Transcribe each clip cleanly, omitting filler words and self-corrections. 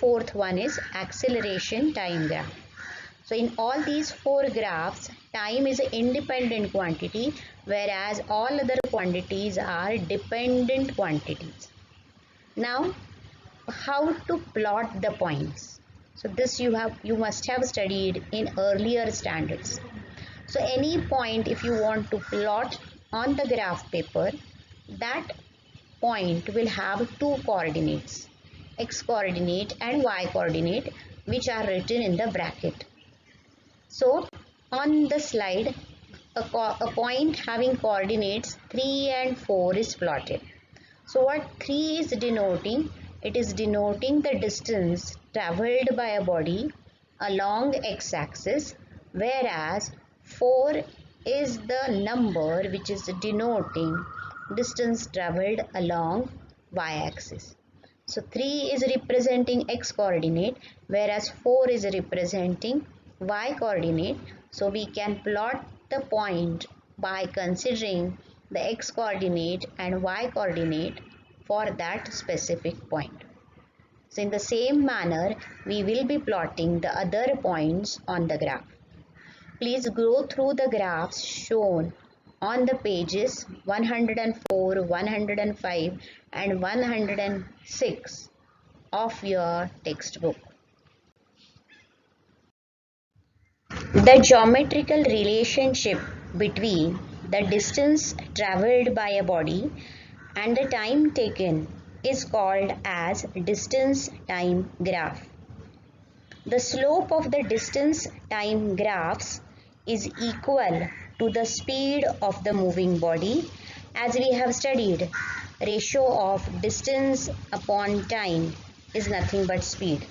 fourth one is acceleration time graph. So in all these four graphs, time is an independent quantity, whereas all other quantities are dependent quantities. Now, how to plot the points? So this you must have studied in earlier standards. So any point, if you want to plot on the graph paper, that point will have two coordinates, x coordinate and y coordinate, which are written in the bracket. So on the slide, a point having coordinates 3 and 4 is plotted. So what 3 is denoting? It is denoting the distance travelled by a body along x-axis, whereas 4 is the number which is denoting distance travelled along y-axis. So 3 is representing x coordinate, whereas 4 is representing y coordinate. So we can plot the point by considering the x coordinate and y coordinate for that specific point. So in the same manner, we will be plotting the other points on the graph. Please go through the graphs shown on the pages 104, 105 and 106 of your textbook. The geometrical relationship between the distance travelled by a body and the time taken is called as distance time graph. The slope of the distance time graphs is equal to the speed of the moving body. As we have studied, ratio of distance upon time is nothing but speed.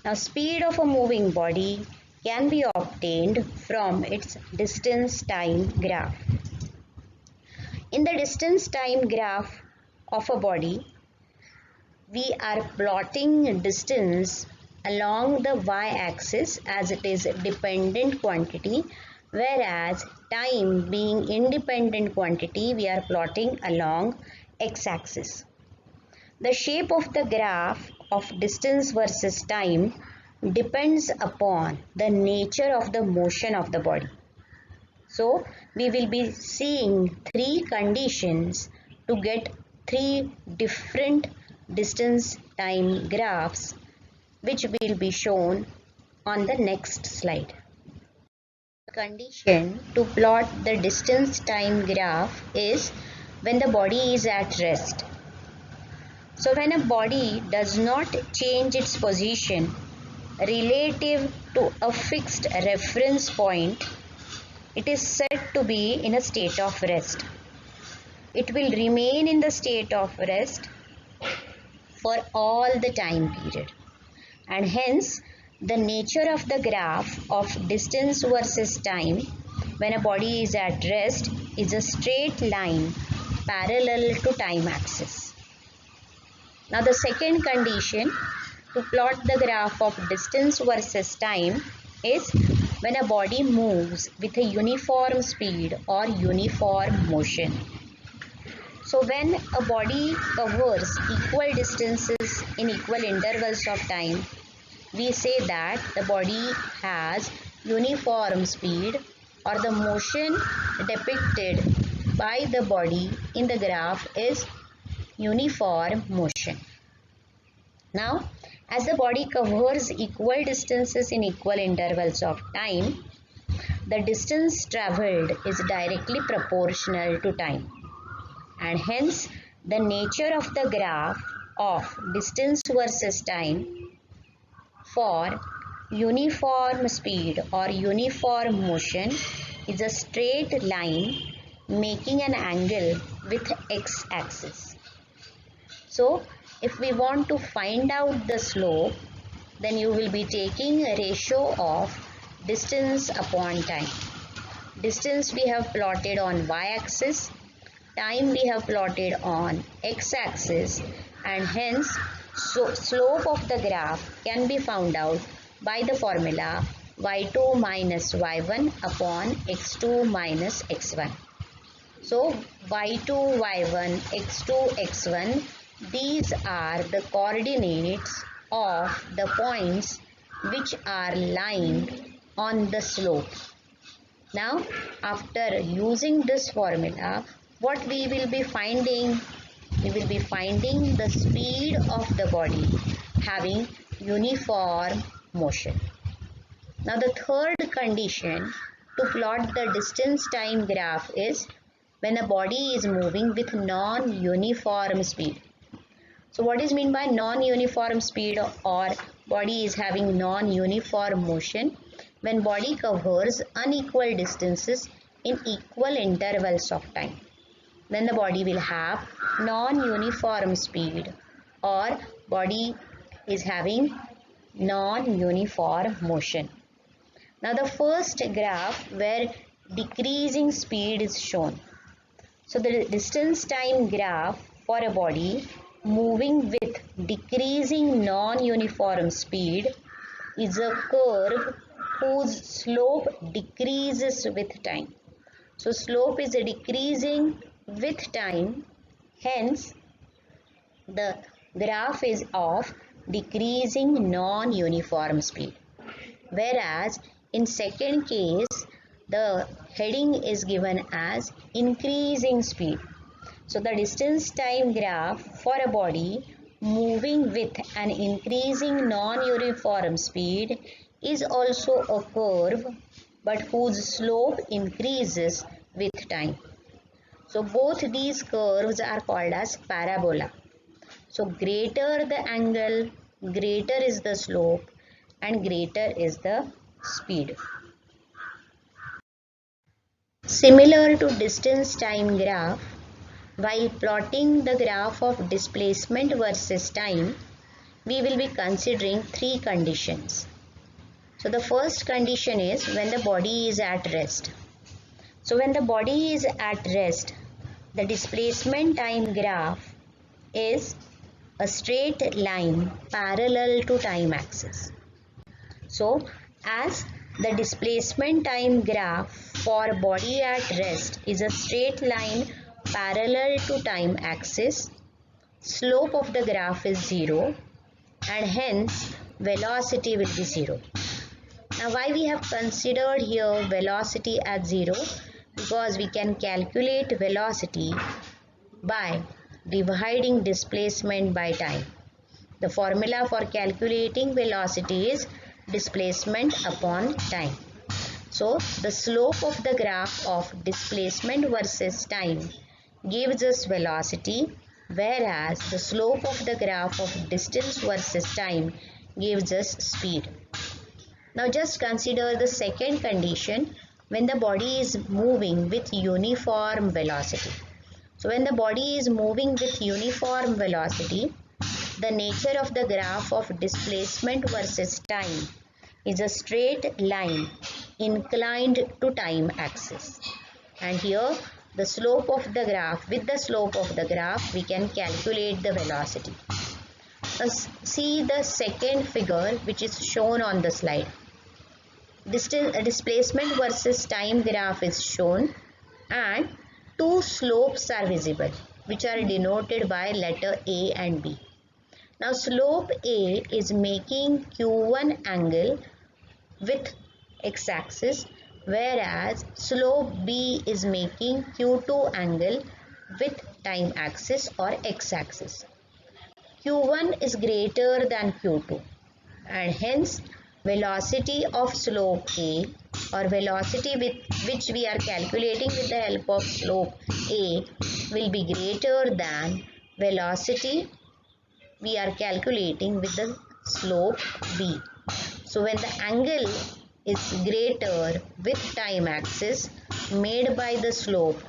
Now speed of a moving body can be obtained from its distance time graph. In the distance time graph of a body, we are plotting distance along the y-axis as it is a dependent quantity, whereas time being independent quantity, we are plotting along x-axis. The shape of the graph of distance versus time depends upon the nature of the motion of the body. So we will be seeing three conditions to get three different distance time graphs, which will be shown on the next slide. The condition to plot the distance time graph is when the body is at rest. So when a body does not change its position relative to a fixed reference point, it is said to be in a state of rest. It will remain in the state of rest for all the time period, and hence the nature of the graph of distance versus time when a body is at rest is a straight line parallel to time axis. Now the second condition to plot the graph of distance versus time is when a body moves with a uniform speed or uniform motion. So when a body covers equal distances in equal intervals of time, we say that the body has uniform speed, or the motion depicted by the body in the graph is uniform motion. Now, as the body covers equal distances in equal intervals of time, the distance travelled is directly proportional to time, and hence the nature of the graph of distance versus time for uniform speed or uniform motion is a straight line making an angle with x-axis. So if we want to find out the slope, then you will be taking a ratio of distance upon time. Distance we have plotted on y-axis, time we have plotted on x-axis, and hence slope of the graph can be found out by the formula y2 minus y1 upon x2 minus x1. So y2, y1, x2, x1, these are the coordinates of the points which are lying on the slope. Now, after using this formula, what we will be finding? We will be finding the speed of the body having uniform motion. Now, the third condition to plot the distance time graph is when a body is moving with non-uniform speed. So what is meant by non-uniform speed or body is having non-uniform motion? When body covers unequal distances in equal intervals of time, then the body will have non-uniform speed or body is having non-uniform motion. Now the first graph where decreasing speed is shown. So the distance time graph for a body moving with decreasing non-uniform speed is a curve whose slope decreases with time. So slope is decreasing with time, hence the graph is of decreasing non-uniform speed. Whereas in second case, the heading is given as increasing speed. So the distance time graph for a body moving with an increasing non-uniform speed is also a curve but whose slope increases with time. So both these curves are called as parabola. So greater the angle, greater is the slope and greater is the speed. Similar to distance time graph, while plotting the graph of displacement versus time, we will be considering three conditions. So the first condition is when the body is at rest. So when the body is at rest, the displacement time graph is a straight line parallel to time axis. So as the displacement time graph for body at rest is a straight line parallel to time axis, slope of the graph is 0 and hence velocity will be 0. Now why we have considered here velocity as 0? Because we can calculate velocity by dividing displacement by time. The formula for calculating velocity is displacement upon time. So the slope of the graph of displacement versus time gives us velocity, whereas the slope of the graph of distance versus time gives us speed. Now just consider the second condition when the body is moving with uniform velocity. So when the body is moving with uniform velocity, the nature of the graph of displacement versus time is a straight line inclined to time axis. And here the slope of the graph, with the slope of the graph we can calculate the velocity. Now see the second figure which is shown on the slide. Displacement versus time graph is shown and two slopes are visible which are denoted by letter A and B. Now slope A is making Q1 angle with x-axis, whereas slope B is making Q2 angle with time axis or x-axis. Q1 is greater than Q2 and hence velocity of slope A or velocity with which we are calculating with the help of slope A will be greater than velocity we are calculating with the slope B. So when the angle is greater with time axis made by the slope,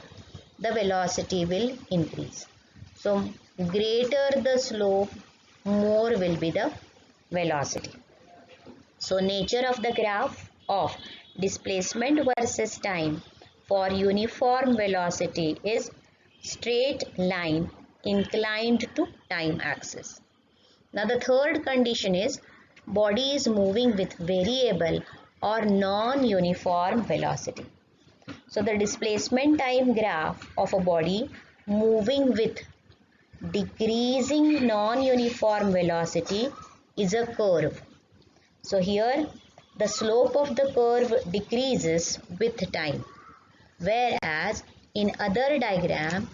the velocity will increase. So greater the slope, more will be the velocity. So nature of the graph of displacement versus time for uniform velocity is straight line inclined to time axis. Now the third condition is body is moving with variable or non-uniform velocity. So the displacement time graph of a body moving with decreasing non-uniform velocity is a curve. So here the slope of the curve decreases with time, whereas in other diagram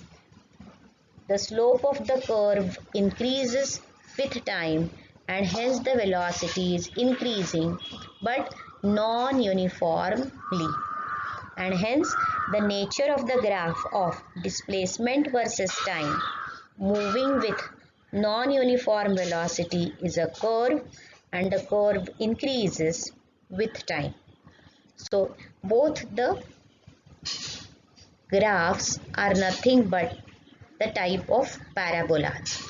the slope of the curve increases with time and hence the velocity is increasing but non-uniformly, and hence the nature of the graph of displacement versus time moving with non-uniform velocity is a curve and the curve increases with time. So both the graphs are nothing but the type of parabolas.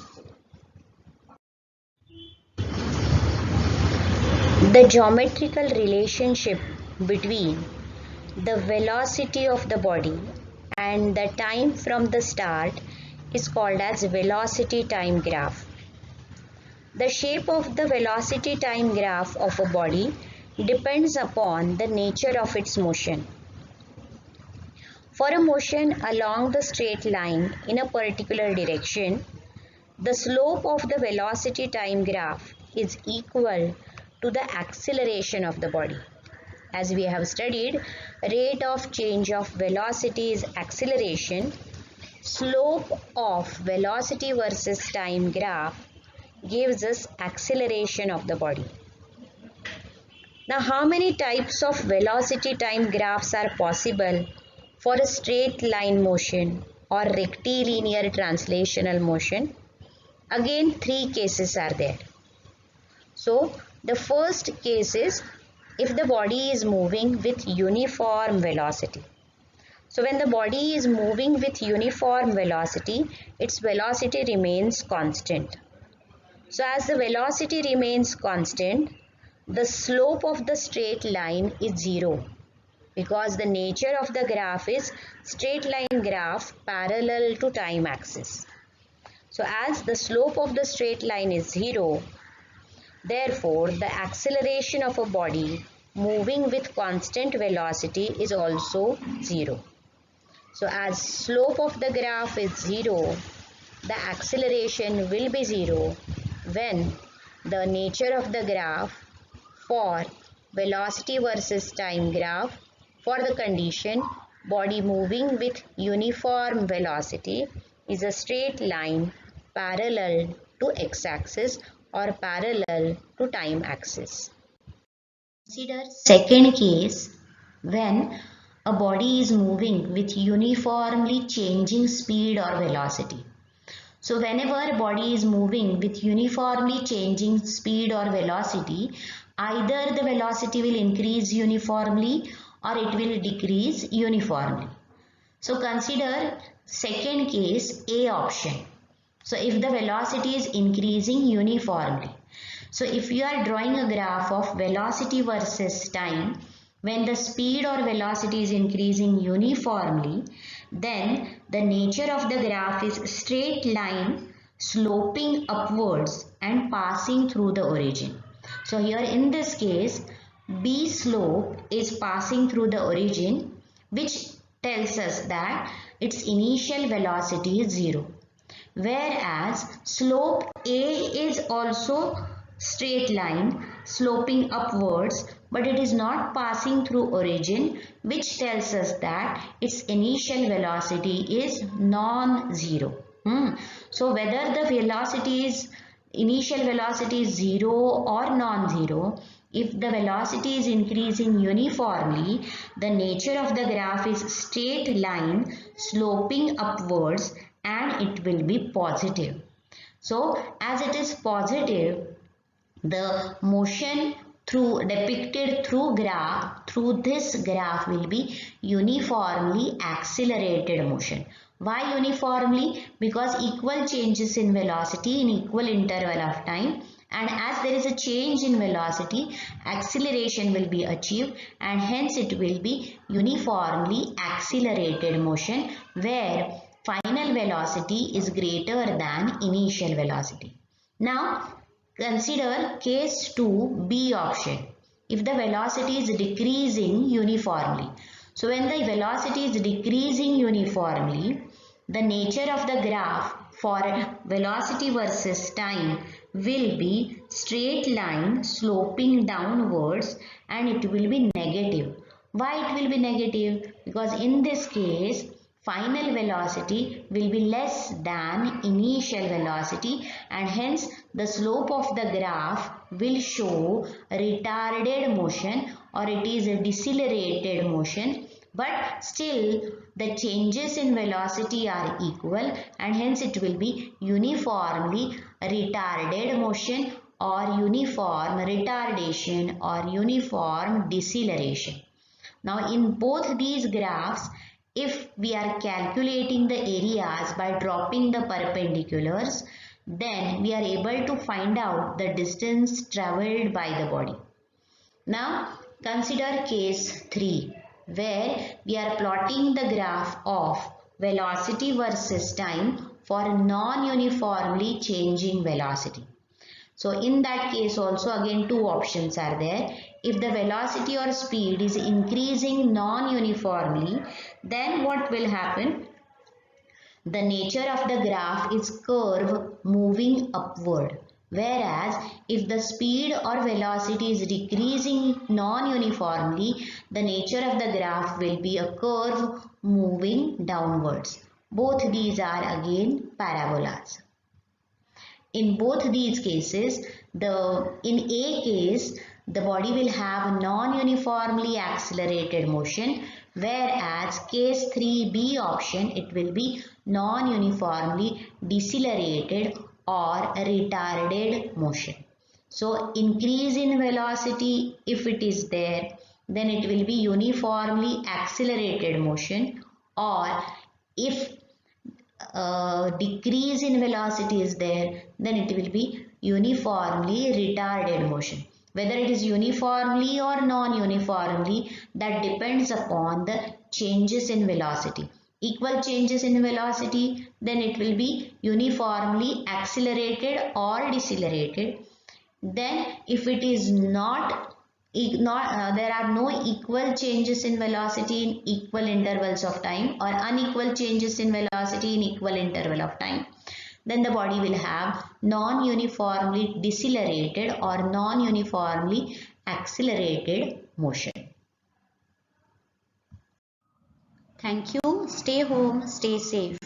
The geometrical relationship between the velocity of the body and the time from the start is called as velocity time graph. The shape of the velocity time graph of a body depends upon the nature of its motion. For a motion along the straight line in a particular direction, the slope of the velocity time graph is equal to the acceleration of the body. As we have studied, rate of change of velocity is acceleration. Slope of velocity versus time graph gives us acceleration of the body. Now, how many types of velocity time graphs are possible for a straight line motion or rectilinear translational motion? Again, three cases are there. So, the first case is if the body is moving with uniform velocity. So, when the body is moving with uniform velocity, its velocity remains constant. So, as the velocity remains constant, the slope of the straight line is zero because the nature of the graph is straight line graph parallel to time axis. So, as the slope of the straight line is zero, therefore, the acceleration of a body moving with constant velocity is also zero. So, as slope of the graph is zero, the acceleration will be zero when the nature of the graph for velocity versus time graph for the condition body moving with uniform velocity is a straight line parallel to x-axis or parallel to time axis. Consider second case when a body is moving with uniformly changing speed or velocity. So whenever a body is moving with uniformly changing speed or velocity, either the velocity will increase uniformly or it will decrease uniformly. So consider second case, A option. So if the velocity is increasing uniformly. So if you are drawing a graph of velocity versus time, when the speed or velocity is increasing uniformly, then the nature of the graph is straight line sloping upwards and passing through the origin. So here in this case, B slope is passing through the origin, which tells us that its initial velocity is zero. Whereas slope A is also straight line sloping upwards, but it is not passing through origin, which tells us that its initial velocity is non-zero. So whether the initial velocity is zero or non-zero, if the velocity is increasing uniformly, the nature of the graph is straight line sloping upwards and it will be positive. So as it is positive, the motion depicted through this graph will be uniformly accelerated motion. Why uniformly? Because equal changes in velocity in equal interval of time, and as there is a change in velocity, acceleration will be achieved and hence it will be uniformly accelerated motion where final velocity is greater than initial velocity. Now consider case 2, B option. If the velocity is decreasing uniformly. So when the velocity is decreasing uniformly, the nature of the graph for velocity versus time will be straight line sloping downwards and it will be negative. Why it will be negative? Because in this case final velocity will be less than initial velocity and hence the slope of the graph will show retarded motion or it is a decelerated motion, but still the changes in velocity are equal and hence it will be uniformly retarded motion or uniform retardation or uniform deceleration. Now in both these graphs, if we are calculating the areas by dropping the perpendiculars, then we are able to find out the distance travelled by the body. Now consider case 3 where we are plotting the graph of velocity versus time for non-uniformly changing velocity. So in that case also again two options are there. If the velocity or speed is increasing non-uniformly, then what will happen? The nature of the graph is curve moving upward. Whereas if the speed or velocity is decreasing non-uniformly, the nature of the graph will be a curve moving downwards. Both these are again parabolas. In both these cases, in A case, the body will have non-uniformly accelerated motion, whereas case 3B option, it will be non-uniformly decelerated or retarded motion. So increase in velocity, if it is there, then it will be uniformly accelerated motion, or if decrease in velocity is there, then it will be uniformly retarded motion. Whether it is uniformly or non-uniformly, that depends upon the changes in velocity. Equal changes in velocity, then it will be uniformly accelerated or decelerated. Then if it is not there are no equal changes in velocity in equal intervals of time or unequal changes in velocity in equal interval of time, then the body will have non-uniformly decelerated or non-uniformly accelerated motion. Thank you. Stay home, stay safe.